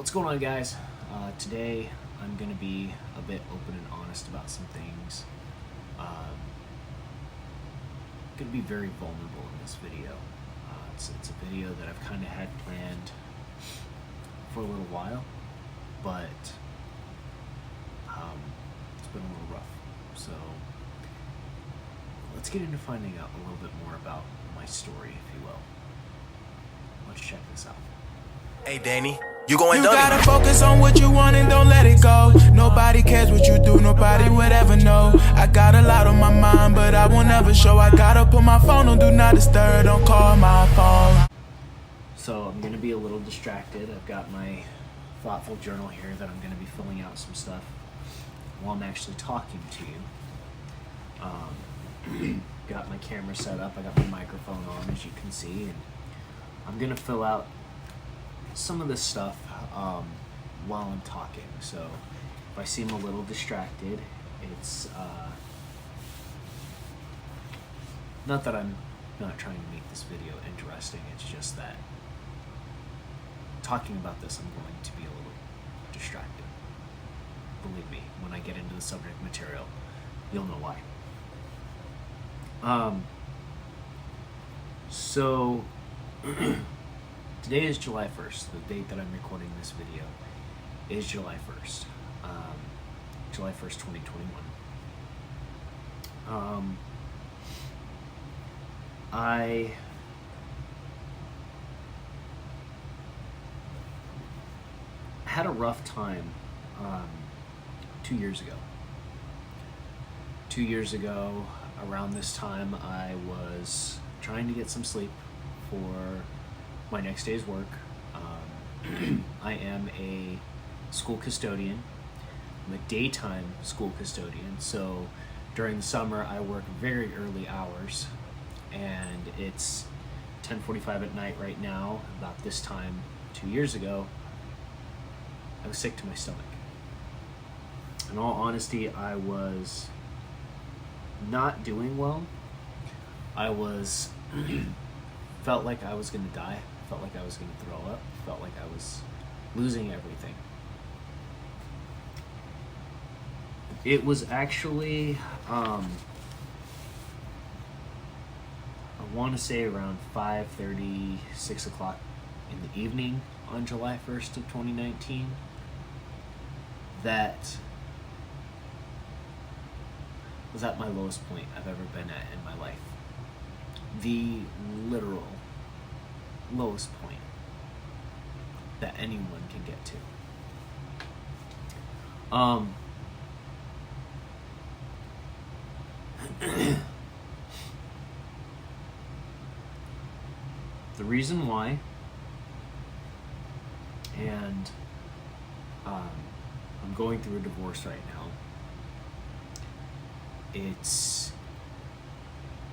What's going on, guys? Today I'm going to be a bit open and honest about some things. Going to be very vulnerable in this video. It's a video that I've kind of had planned for a little while, but it's been a little rough. So let's get into finding out a little bit more about my story, if you will. Let's check this out. Hey Danny, you going You dummy. gotta focus on what you want and don't let it go. Nobody cares what you do, nobody would ever know. I got a lot on my mind, but I won't ever show. I gotta put my phone on do not disturb, don't call my phone. So I'm going to be a little distracted. I've got my thoughtful journal here that I'm going to be filling out some stuff while I'm actually talking to you. Got my camera set up. I got my microphone on, as you can see, and I'm going to fill out some of this stuff while I'm talking. So if I seem a little distracted, it's not that I'm not trying to make this video interesting. It's just that talking about this, I'm going to be a little distracted. Believe me, when I get into the subject material, you'll know why. So today is July 1st. The date that I'm recording this video is July 1st. July 1st, 2021. I had a rough time 2 years ago. 2 years ago, around this time, I was trying to get some sleep for my next day's work. I am a school custodian. I'm a daytime school custodian, so during the summer I work very early hours, and it's 10:45 at night right now. About this time 2 years ago, I was sick to my stomach. In all honesty, I was not doing well. I was felt like I was going to die. Felt like I was going to throw up. Felt like I was losing everything. It was actually, I want to say around 5:30, 6 o'clock in the evening on July 1st of 2019 that was at my lowest point I've ever been at in my life. The literal lowest point that anyone can get to. The reason why, and I'm going through a divorce right now. I'm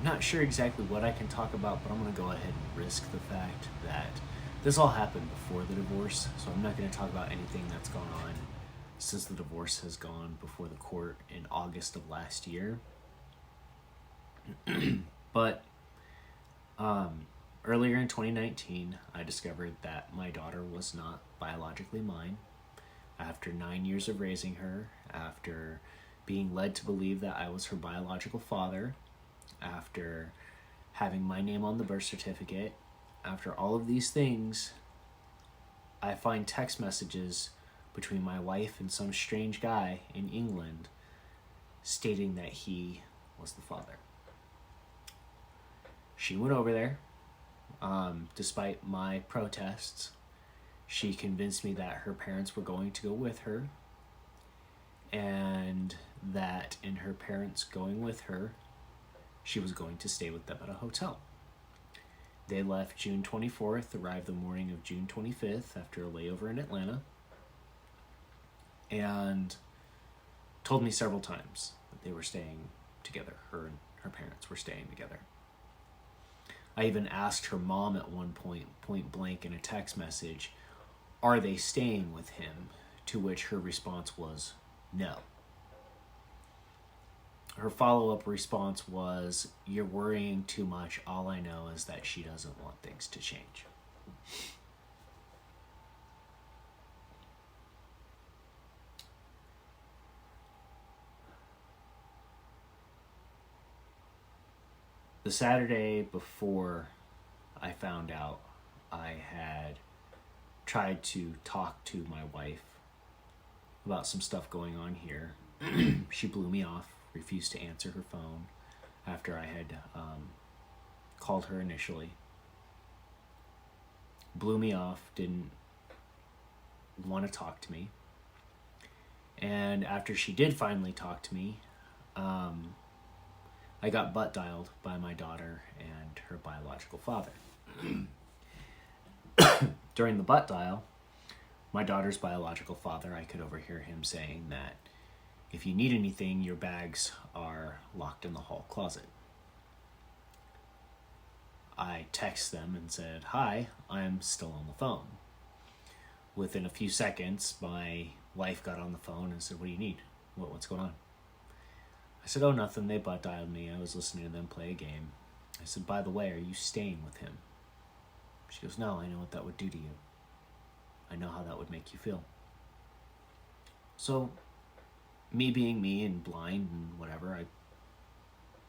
not sure exactly what I can talk about, but I'm going to go ahead and risk the fact that this all happened before the divorce, so I'm not going to talk about anything that's gone on since the divorce has gone before the court in August of last year. But earlier in 2019, I discovered that my daughter was not biologically mine. After 9 years of raising her, after being led to believe that I was her biological father, after having my name on the birth certificate, after all of these things, I find text messages between my wife and some strange guy in England stating that he was the father. She went over there. Despite my protests, she convinced me that her parents were going to go with her, and that in her parents going with her, she was going to stay with them at a hotel. They left June 24th, arrived the morning of June 25th after a layover in Atlanta, and told me several times that they were staying together. Her and her parents were staying together. I even asked her mom at one point blank in a text message, are they staying with him? To which her response was, no. Her follow-up response was, you're worrying too much. All I know is that she doesn't want things to change. The Saturday before I found out, I had tried to talk to my wife about some stuff going on here. She blew me off, refused to answer her phone after I had called her initially. Blew me off, didn't want to talk to me. And after she did finally talk to me, I got butt dialed by my daughter and her biological father. During the butt dial, my daughter's biological father, I could overhear him saying that if you need anything, your bags are locked in the hall closet. I text them and said, "Hi, I'm still on the phone." Within a few seconds, my wife got on the phone and said, "What do you need? What's going on?" I said, "Oh, nothing. They butt dialed me. I was listening to them play a game." I said, "By the way, are you staying with him?" She goes, "No, I know what that would do to you. I know how that would make you feel." So, me being me and blind and whatever, I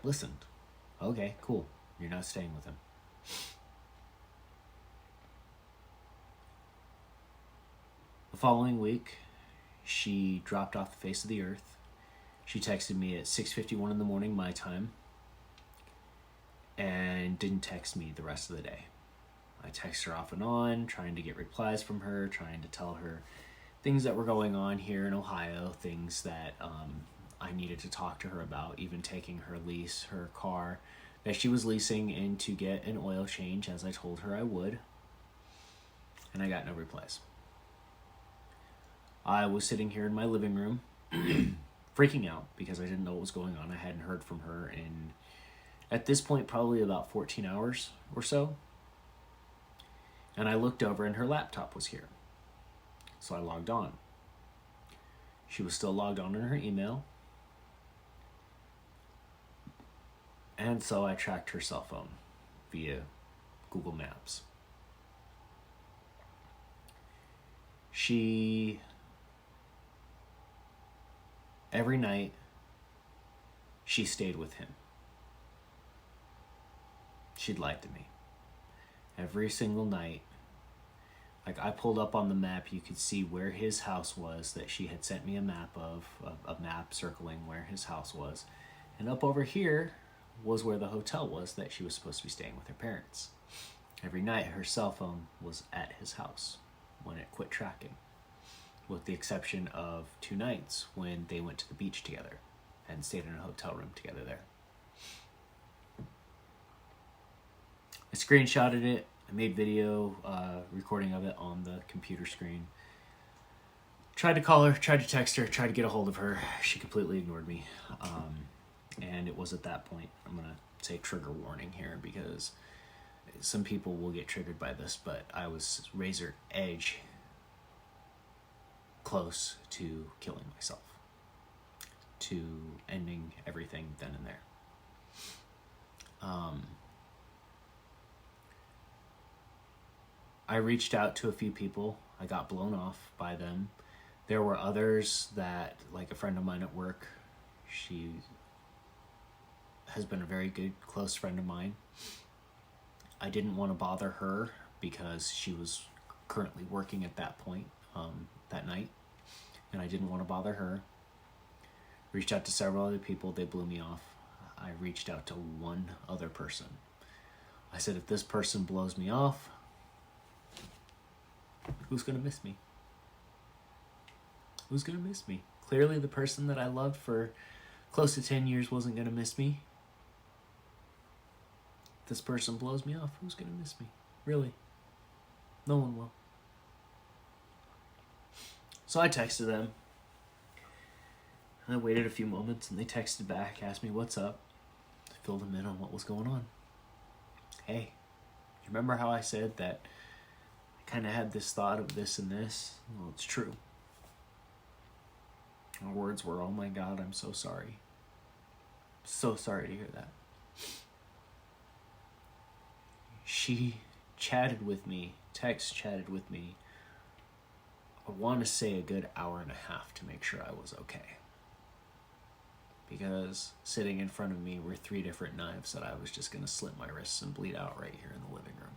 listened. Okay, cool. You're not staying with him. The following week, she dropped off the face of the earth. She texted me at 6:51 in the morning, my time, and didn't text me the rest of the day. I texted her off and on, trying to get replies from her, trying to tell her things that were going on here in Ohio, things that I needed to talk to her about, even taking her lease, her car that she was leasing in to get an oil change, as I told her I would, and I got no replies. I was sitting here in my living room, freaking out because I didn't know what was going on. I hadn't heard from her in, at this point, probably about 14 hours or so. And I looked over and her laptop was here. So I logged on. She was still logged on in her email. And so I tracked her cell phone via Google Maps. Every night, she stayed with him. She'd lied to me. Every single night, like I pulled up on the map, you could see where his house was that she had sent me a map of, a map circling where his house was. And up over here was where the hotel was that she was supposed to be staying with her parents. Every night, her cell phone was at his house when it quit tracking, with the exception of 2 nights when they went to the beach together and stayed in a hotel room together there. I screenshotted it. I made video recording of it on the computer screen. Tried to call her, tried to text her, tried to get a hold of her. She completely ignored me. And it was at that point, I'm going to say trigger warning here because some people will get triggered by this, but I was razor edge close to killing myself, to ending everything then and there. I reached out to a few people. I got blown off by them. There were others that, like a friend of mine at work, she has been a very good, close friend of mine. I didn't want to bother her because she was currently working at that point, that night, and I didn't want to bother her. Reached out to several other people. They blew me off. I reached out to one other person. I said, if this person blows me off, who's going to miss me? Who's going to miss me? Clearly the person that I loved for close to 10 years wasn't going to miss me. If this person blows me off, who's going to miss me? Really? No one will. So I texted them. I waited a few moments and they texted back, asked me what's up. I filled them in on what was going on. Hey, you remember how I said that I kind of had this thought of this and this? Well, it's true. My words were, oh my God, I'm so sorry. So sorry to hear that. She chatted with me, text chatted with me, I want to say a good hour and a half to make sure I was okay. because sitting in front of me were 3 different knives that I was just going to slit my wrists and bleed out right here in the living room.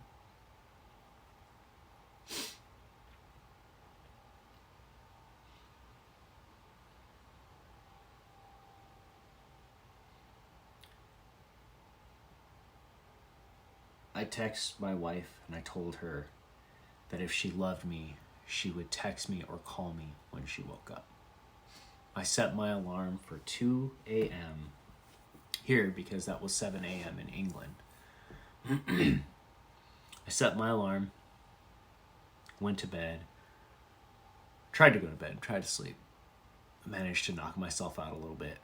I texted my wife and I told her that if she loved me, she would text me or call me when she woke up. I set my alarm for 2 a.m. here because that was 7 a.m. in England. I set my alarm, went to bed, tried to go to bed, tried to sleep. I managed to knock myself out a little bit.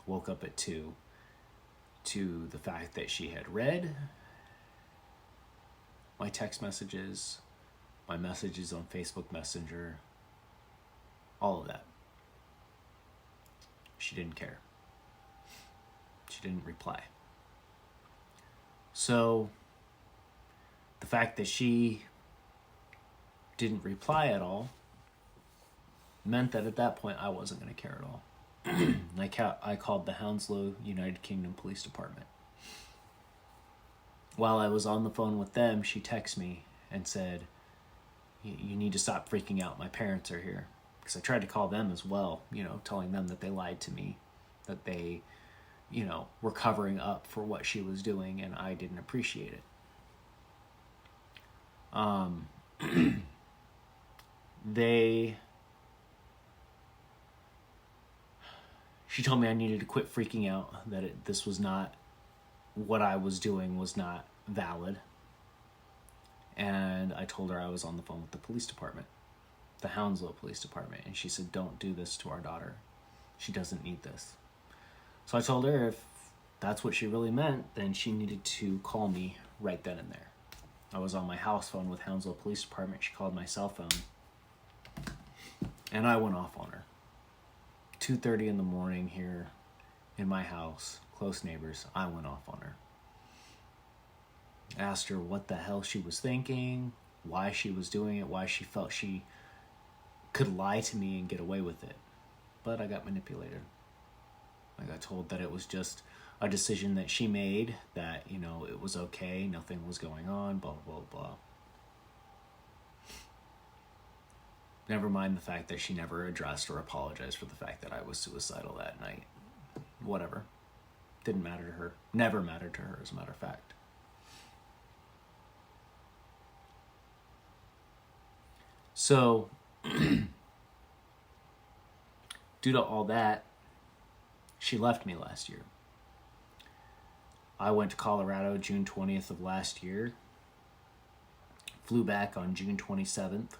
Woke up at 2 to the fact that she had read my text messages, my messages on Facebook Messenger, all of that. She didn't care. She didn't reply. So the fact that she didn't reply at all meant that at that point I wasn't going to care at all. I called the Hounslow, United Kingdom Police Department. While I was on the phone with them, she texted me and said, "You need to stop freaking out. My parents are here." Because I tried to call them as well, telling them that they lied to me, that they, were covering up for what she was doing, and I didn't appreciate it. She told me I needed to quit freaking out, that this was not, what I was doing was not valid. And I told her I was on the phone with the police department, the Hounslow Police Department, and she said, "Don't do this to our daughter. She doesn't need this." So I told her if that's what she really meant, then she needed to call me right then and there. I was on my house phone with Hounslow Police Department. She called my cell phone, and I went off on her. 2:30 in the morning here in my house, close neighbors, I went off on her. Asked her what the hell she was thinking, why she was doing it, why she felt she could lie to me and get away with it. But I got manipulated. I got told that it was just a decision that she made, that, it was okay, nothing was going on, blah, blah, blah. Never mind the fact that she never addressed or apologized for the fact that I was suicidal that night. Whatever. Didn't matter to her. Never mattered to her, as a matter of fact. So, due to all that, she left me last year. I went to Colorado June 20th of last year. Flew back on June 27th.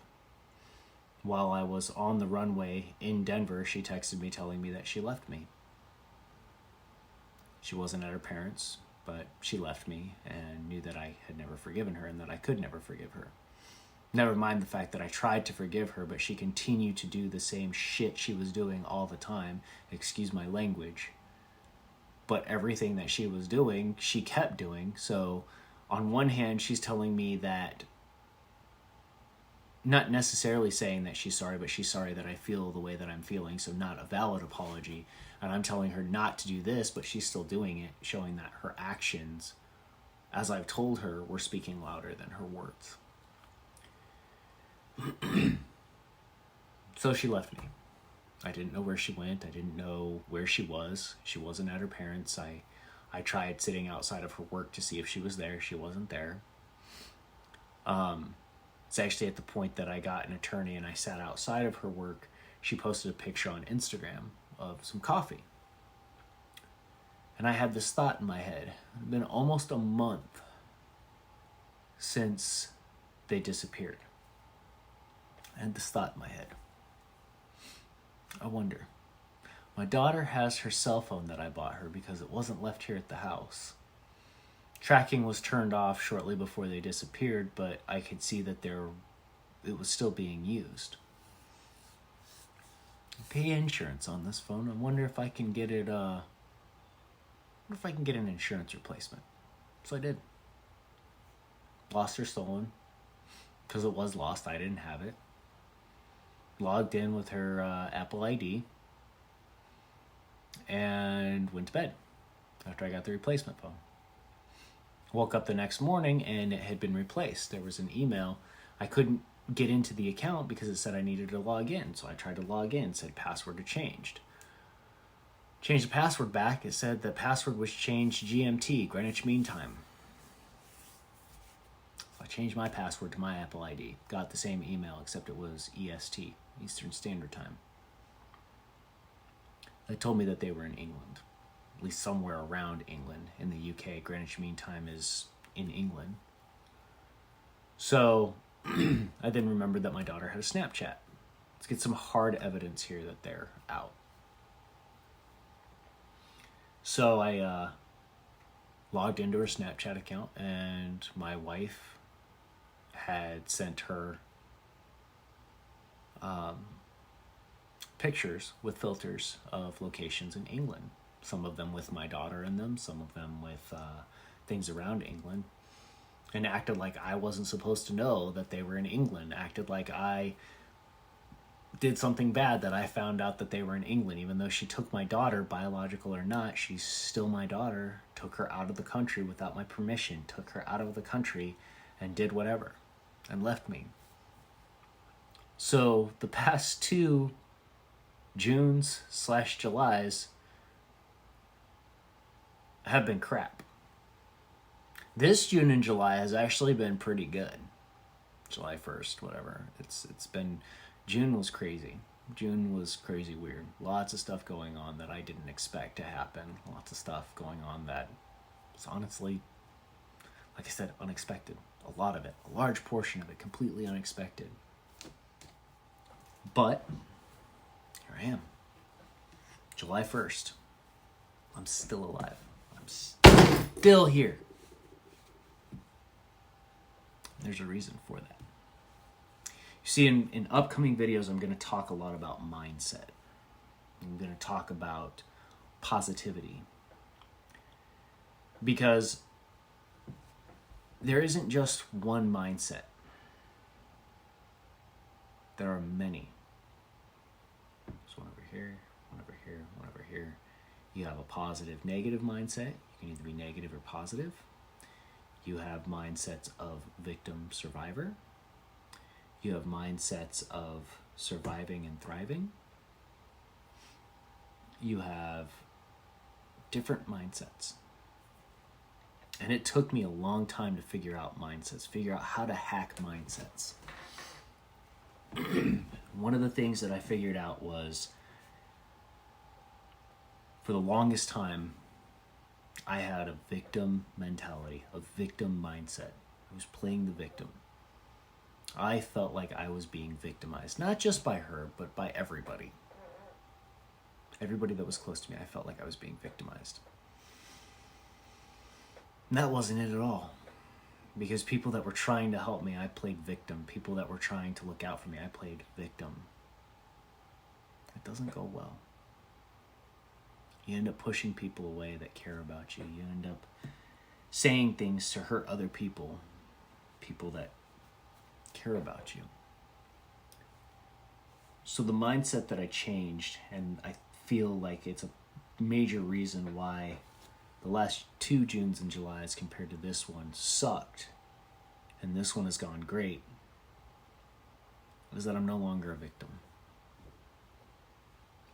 While I was on the runway in Denver, she texted me telling me that she left me. She wasn't at her parents', but she left me and knew that I had never forgiven her and that I could never forgive her. Never mind the fact that I tried to forgive her, but she continued to do the same shit she was doing all the time. Excuse my language. But everything that she was doing, she kept doing. So on one hand, she's telling me that, not necessarily saying that she's sorry, but she's sorry that I feel the way that I'm feeling, so not a valid apology. And I'm telling her not to do this, but she's still doing it, showing that her actions, as I've told her, were speaking louder than her words. So she left me. I didn't know where she went. I didn't know where she was. She wasn't at her parents'. I tried sitting outside of her work to see if she was there. She wasn't there. It's actually at the point that I got an attorney and I sat outside of her work. She posted a picture on Instagram of some coffee. And I had this thought in my head. It had been almost a month since they disappeared. I had this thought in my head. I wonder. My daughter has her cell phone that I bought her because it wasn't left here at the house. Tracking was turned off shortly before they disappeared, but I could see that it was still being used. I pay insurance on this phone. I wonder if I can get it. Wonder if I can get an insurance replacement. So I did. Lost or stolen, because it was lost. I didn't have it. Logged in with her Apple ID. and went to bed after I got the replacement phone. Woke up the next morning and it had been replaced. There was an email. I couldn't get into the account because it said I needed to log in. So I tried to log in, said password changed. Changed the password back. It said the password was changed GMT, Greenwich Mean Time. So I changed my password to my Apple ID. Got the same email except it was EST, Eastern Standard Time. They told me that they were in England, at least somewhere around England. In the UK, Greenwich Mean Time is in England. So I then remembered that my daughter had a Snapchat. Let's get some hard evidence here that they're out. So I logged into her Snapchat account, and my wife had sent her pictures with filters of locations in England. Some of them with my daughter in them, some of them with things around England. And acted like I wasn't supposed to know that they were in England. Acted like I did something bad that I found out that they were in England. Even though she took my daughter, biological or not, she's still my daughter. Took her out of the country without my permission. Took her out of the country and did whatever. And left me. So the past 2 Junes/Julys have been crap. This June and July has actually been pretty good. July 1st, whatever. It's been, June was crazy. June was crazy weird. Lots of stuff going on that I didn't expect to happen. Lots of stuff going on that was honestly, like I said, unexpected. A lot of it, a large portion of it, completely unexpected. But here I am. July 1st. I'm still alive. I'm still here. There's a reason for that. You see, in upcoming videos, I'm going to talk a lot about mindset. I'm going to talk about positivity. Because there isn't just one mindset. There are many. There's one over here, one over here, one over here. You have a positive, negative mindset. You can either be negative or positive. You have mindsets of victim, survivor. You have mindsets of surviving and thriving. You have different mindsets. And it took me a long time to figure out mindsets, figure out how to hack mindsets. One of the things that I figured out was, for the longest time, I had a victim mentality, a victim mindset. I was playing the victim. I felt like I was being victimized, not just by her, but by everybody. Everybody that was close to me, I felt like I was being victimized. And that wasn't it at all. Because people that were trying to help me, I played victim. People that were trying to look out for me, I played victim. It doesn't go well. You end up pushing people away that care about you. You end up saying things to hurt other people, people that care about you. So the mindset that I changed, and I feel like it's a major reason why the last 2 Junes and Julys compared to this one sucked, and this one has gone great, is that I'm no longer a victim.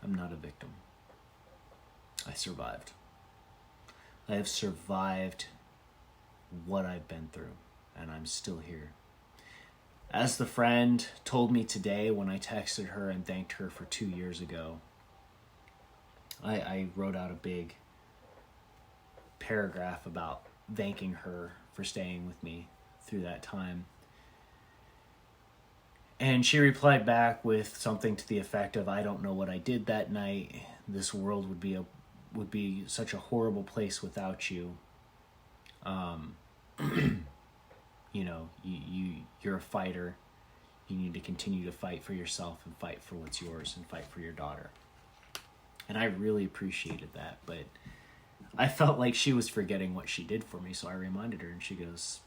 I'm not a victim. I survived. I have survived what I've been through, and I'm still here. As the friend told me today when I texted her and thanked her for 2 years ago, I wrote out a big paragraph about thanking her for staying with me through that time. And she replied back with something to the effect of, I don't know what I did that night. This world would be such a horrible place without you. You know, you're a fighter. You need to continue to fight for yourself and fight for what's yours and fight for your daughter. And I really appreciated that, but I felt like she was forgetting what she did for me, so I reminded her, and she goes,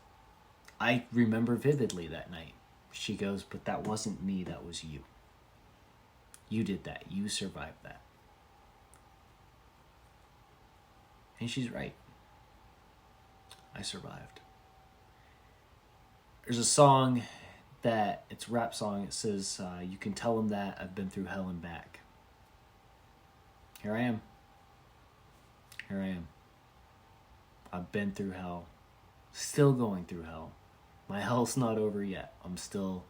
I remember vividly that night. She goes, but that wasn't me, that was you. You did that. You survived that. And she's right. I survived. There's a song it's a rap song. It says, you can tell them that I've been through hell and back. Here I am. Here I am. I've been through hell. Still going through hell. My hell's not over yet. I'm still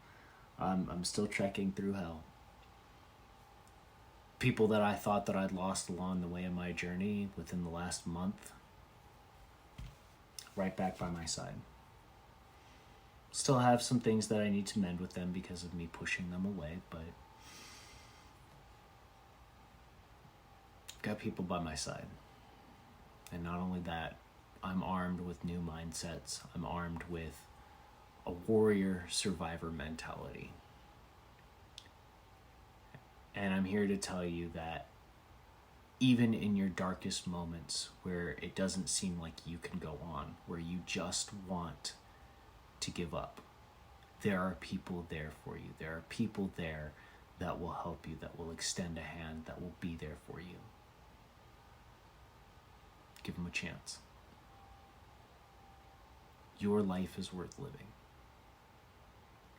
trekking through hell. People that I thought that I'd lost along the way of my journey within the last month, right back by my side. Still have some things that I need to mend with them because of me pushing them away, but got people by my side. And not only that, I'm armed with new mindsets. I'm armed with a warrior survivor mentality. And I'm here to tell you that even in your darkest moments where it doesn't seem like you can go on, where you just want to give up, there are people there for you. There are people there that will help you, that will extend a hand, that will be there for you. Give them a chance. Your life is worth living.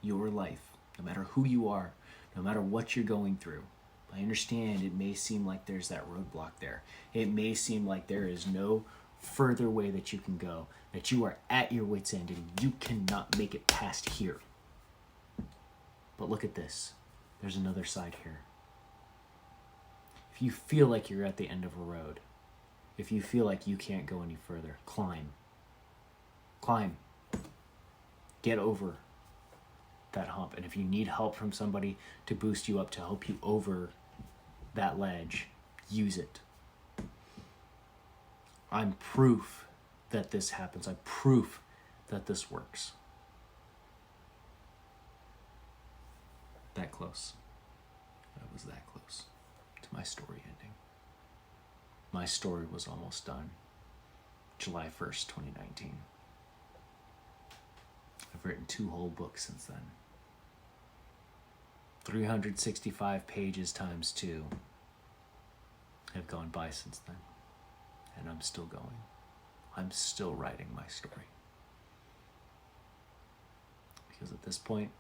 Your life, no matter who you are, no matter what you're going through. I understand it may seem like there's that roadblock there. It may seem like there is no further way that you can go, that you are at your wit's end and you cannot make it past here. But look at this. There's another side here. If you feel like you're at the end of a road, if you feel like you can't go any further, climb. Climb. Get over that hump. And if you need help from somebody to boost you up, to help you over that ledge, use it. I'm proof that this happens. I'm proof that this works. That close. I was that close to my story ending. My story was almost done. July 1st, 2019. I've written 2 whole books since then. 365 pages times 2 have gone by since then. And I'm still going. I'm still writing my story. Because at this point,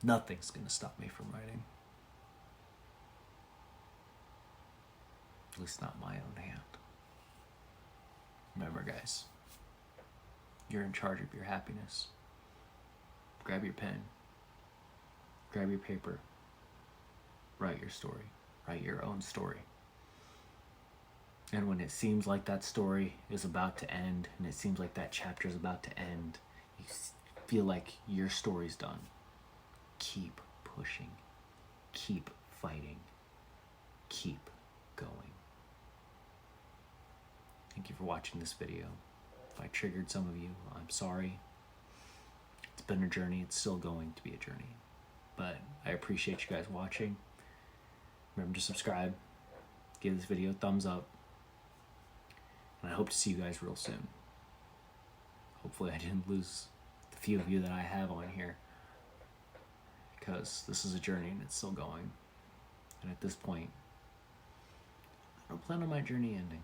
nothing's going to stop me from writing. At least not my own hand. Remember, guys, you're in charge of your happiness. Grab your pen. Grab your paper. Write your story. Write your own story. And when it seems like that story is about to end, and it seems like that chapter is about to end, you feel like your story's done. Keep pushing. Keep fighting. Keep going. Thank you for watching this video. If I triggered some of you, I'm sorry. It's been a journey. It's still going to be a journey. But I appreciate you guys watching. Remember to subscribe. Give this video a thumbs up. And I hope to see you guys real soon. Hopefully I didn't lose the few of you that I have on here. Because this is a journey and it's still going. And at this point, I don't plan on my journey ending.